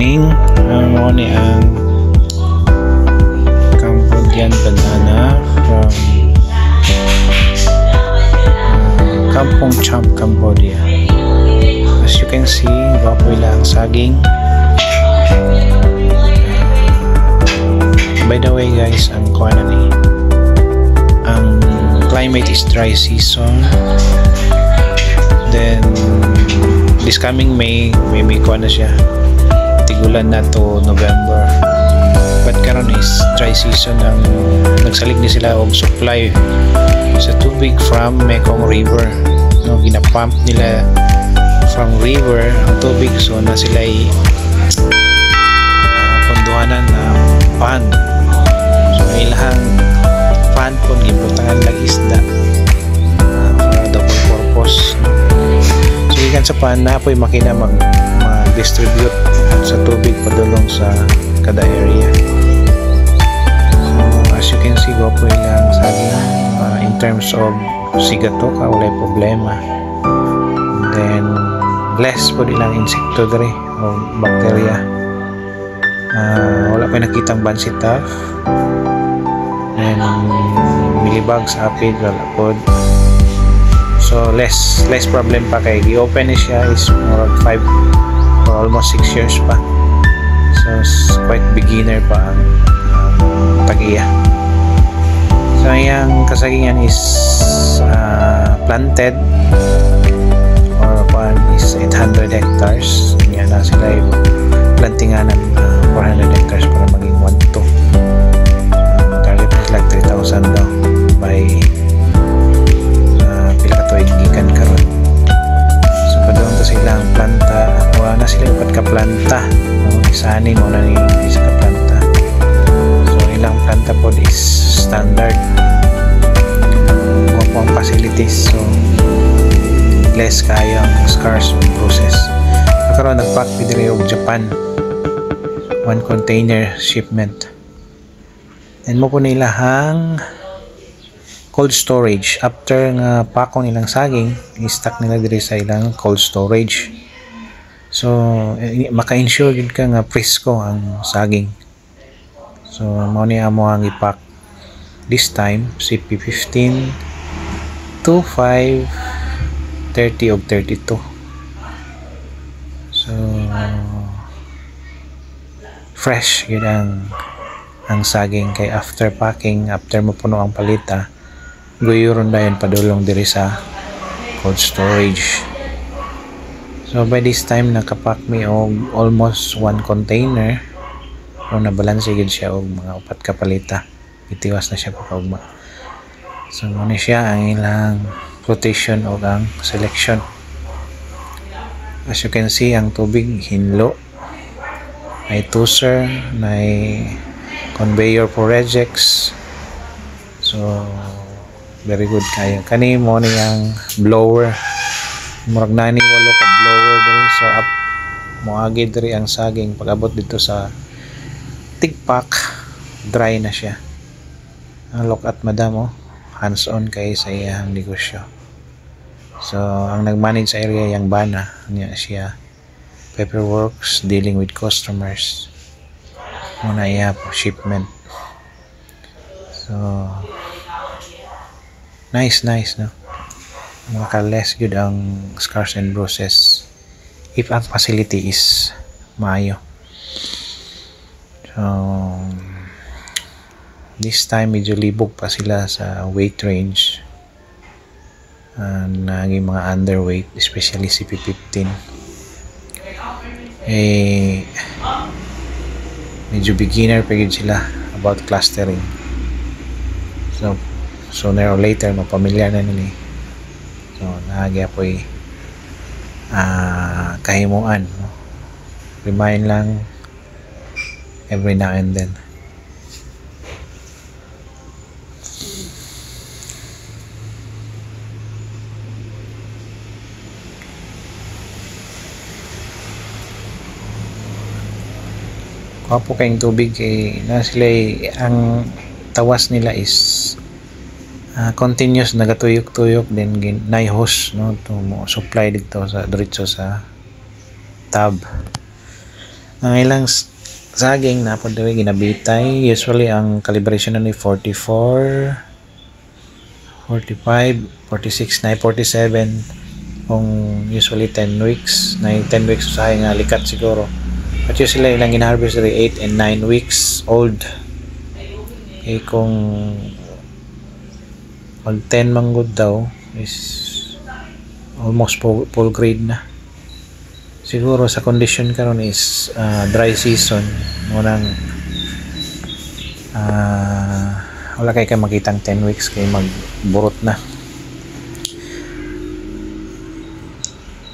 morning. Mo ni ang Cambodian banana from Kampong Cham, Cambodia. As you can see, baboy lang saging. By the way guys, ang climate is dry season. Then this coming May, maybe kuha na siya. Tigulan na to November. But karon is dry season. Ang nagsalig ni sila og supply sa tubig from Mekong River. No, ginapump nila from river ang tubig, so na sila ay punduhanan na pan. So ilahang pan po gibutangan lang isda para double purpose. So ikan sa pan na po'y makina mag-distribute sa tubig padulong sa kada area. So as you can see, go po ilang saging in terms of sigato ka walay problema. And then less po ilang insekto diri o bakterya. Wala pa nakitang bansitaf and millibugs, apid, wala po. So less problem pa kay gi-open siya is more of 5 or almost 6 years pa. So quite beginner pa ang tag-iya. So yung kasagingan is planted or pan is 800 hectares. Yan na sila yung plantingan ng 400 hectares para maging 1-2. Target is like 3,000 daw by pila ka tuig gikan karon. So padung to silang planta, wala na sila upat ka planta. Isani mo na ni isa ka planta. So ilang planta po is standard. Mga pang facilities, so less kaya ang scarce process. Karon nagpack diri og Japan, 1 container shipment, and mo po nila hang cold storage. After nga pakong ilang saging, i-stock nila diri sa ilang cold storage. So maka-ensure gid ka nga presko ang saging. So mao ni amo ang ipack this time CP15 to 5, 30 og 32. So fresh yun ang saging, kay after packing, after mo puno ang palita, guyuron na yun padulong diri sa cold storage. So by this time nakapack mi og almost 1 container, o nabalanse gid siya og mga 4 ka palita. Itiwas na siya pagkaugma. So muna siya ang ilang flotation o ang selection. As you can see, ang tubig hinlo, may tuser, may conveyor for rejects. So very good kayo. Kani mo niyang blower, murag nani walo ka blower diri. So up moagi diri ang saging, pag-abot dito sa tigpak, dry na siya. Ang look at madam, hands-on kay sa iyang negosyo. So ang nag-manage sa area yung bana niya siya, paperworks, dealing with customers, muna iya po shipment. So nice no, maka-less good ang scarce and process if ang facility is maayo. So this time medyo libog pa sila sa weight range, naging mga underweight, especially CP15. Medyo beginner pa yun sila about clustering. So sooner or later mapamilyar na nila. So nagaya po kahimuan, no? Remind lang every now and then. Kapo kayong tubig na sila ang tawas nila is continuous, nagatuyok-tuyok din naihos, no, to mo supply dito sa diretso sa tub. Ang ilang saging na po diri ginabitay. Usually ang calibration na ni 44, 45, 46, na 47. Kung usually 10 weeks, na 10 weeks usahay nga likat siguro. At usually ilang gina-harvest diri 8 and 9 weeks old. Okay, kung pag 10 manggod daw is almost full grade na. Siguro sa condition karon is dry season, munang wala kay makitang 10 weeks kay magburot na.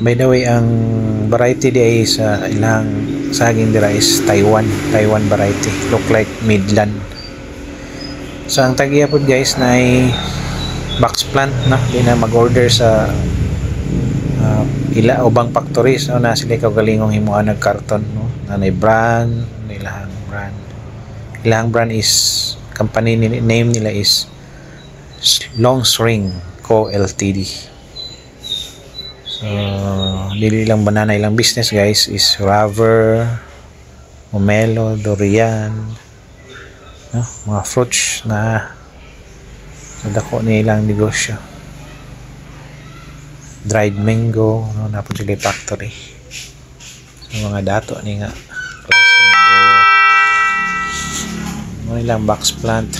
By the way, ang variety di ay sa ilang saging dira is Taiwan variety, look like Midland. So ang tagiya po guys na ay box plant na, di na mag-order sa ila ubang factories, no, na sila kaugalingong himuan ng karton, no, na brand, ilang brand is company name nila is Long String Co Ltd. So dili lang banana ilang business guys is Raver, Pomelo, Durian, no, mga fruits na sa dako nilang negosyo. Dried mango, no, na po sila factory. So mga dato ni nga klaseng mo nilang box plant.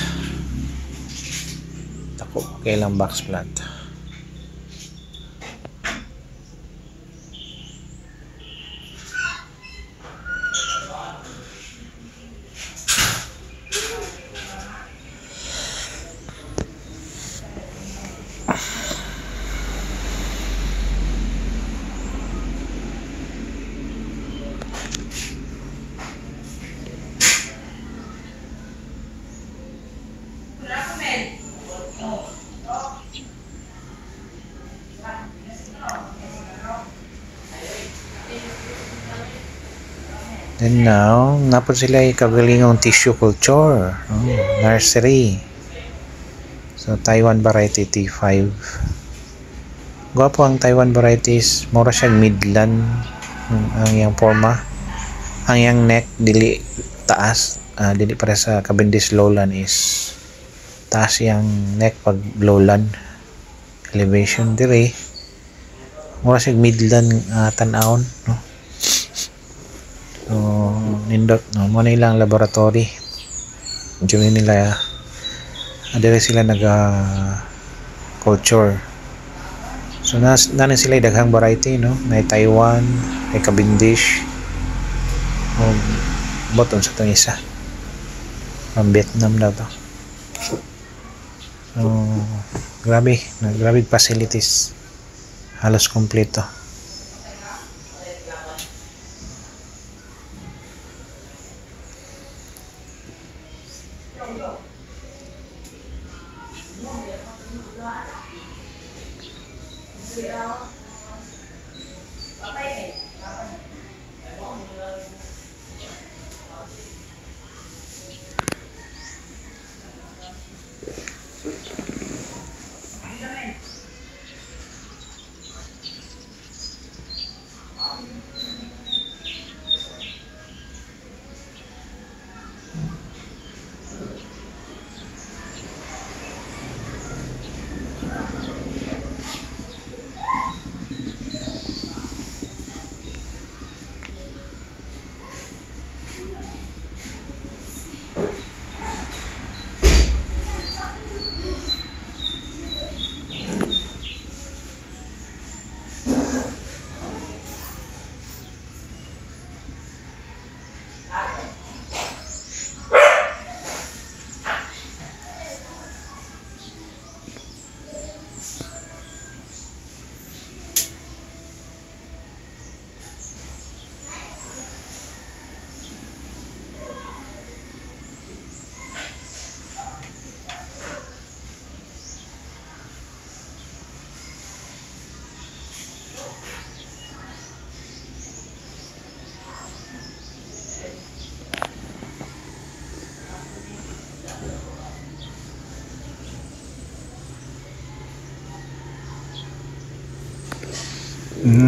Dako kay lang box plant. Then now, napod sila kagalingong tissue culture, nursery. So Taiwan variety T5. Gwapo ang Taiwan varieties, mura siyang Midland ang iyang forma. Ang iyang neck dili taas, dili para sa Cavendish lowland is taas yang neck pag lowland elevation dire. Mura siyang Midland tan-awon, no. So nindot, no, mo na ilang laboratory. Diyan nila adere sila naga culture. So na sila daghang variety, no, na Taiwan, kay Cavendish, boton sa itong isa from Vietnam daw to. So grabe facilities, halos kompleto.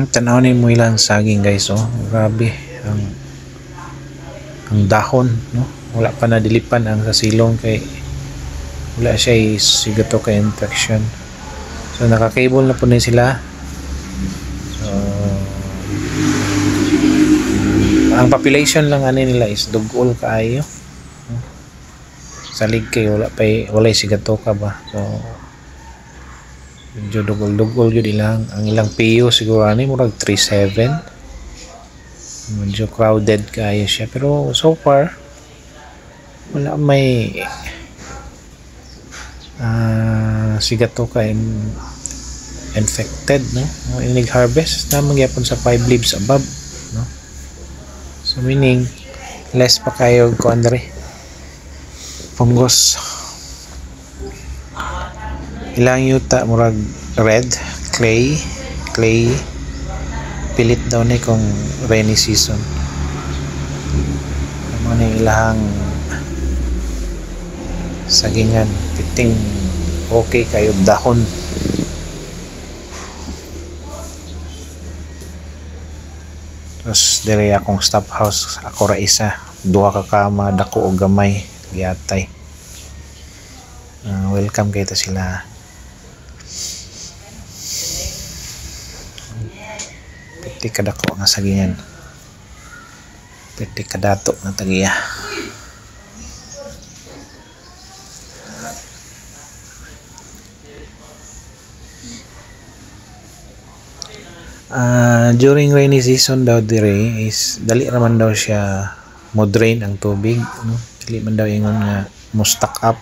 Tanaw ni mo ilang saging guys, oh. Grabe ang ang dahon, no? Wala pa nadilipan ang sa silong kay wala siya sigato ka infection. So naka-cable na po na sila. So ang population lang ani nila is dugol kaayo. Salig kay wala sigato ka ba. So medyo dugol yun ilang. Ang ilang PO siguro ani murag 37. Medyo crowded kaayo siya, pero so far wala may sigato ka infected, no? Inig harvest na magyapon sa 5 leaves above, no? So meaning less pa kayo ko andre fungus. Ilang yuta murag red clay pilit daw ni kung rainy season. Ano ni ilang sagingan piting okay kayo dahon. Tapos dire akong stop house ako ra isa, duha ka kama, dako o gamay giatay. Welcome kayo to sila. Piti kadako nga sagingan, piti kadato nga tagiya. During rainy season daw dire is dali raman daw siya mo drain ang tubig, no? Dili man daw ingon nga mo stock up,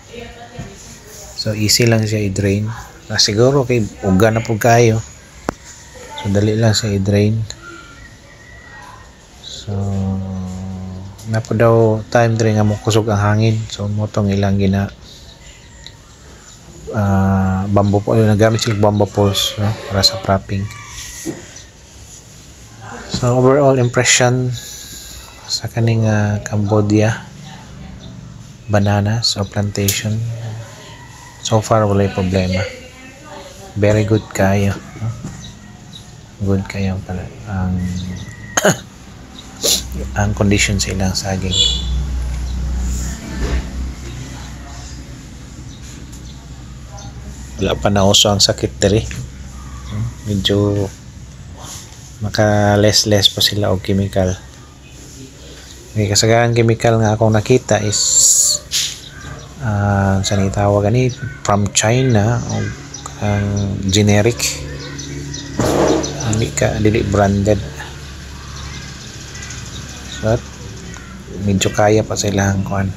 so easy lang siya i-drain. Siguro kay uga na po kayo, so dali lang siya i-drain. So na po daw time dire nga mo kusog ang hangin, so mo tong ilang gina bamboo po, nagamit sila bamboo poles, no? Para sa propping. So overall impression sa kaning Cambodia bananas o plantation, so far wala problema, very good kayo, no? Good kayo pala ang condition sa ilang saging. Wala pa na uso ang sakit diri, medyo maka less pa sila og chemical. Okay, kasagaran chemical nga akong nakita is saan itawag ani, from China o ang generic, dili branded. So medyo kaya pa silang kuan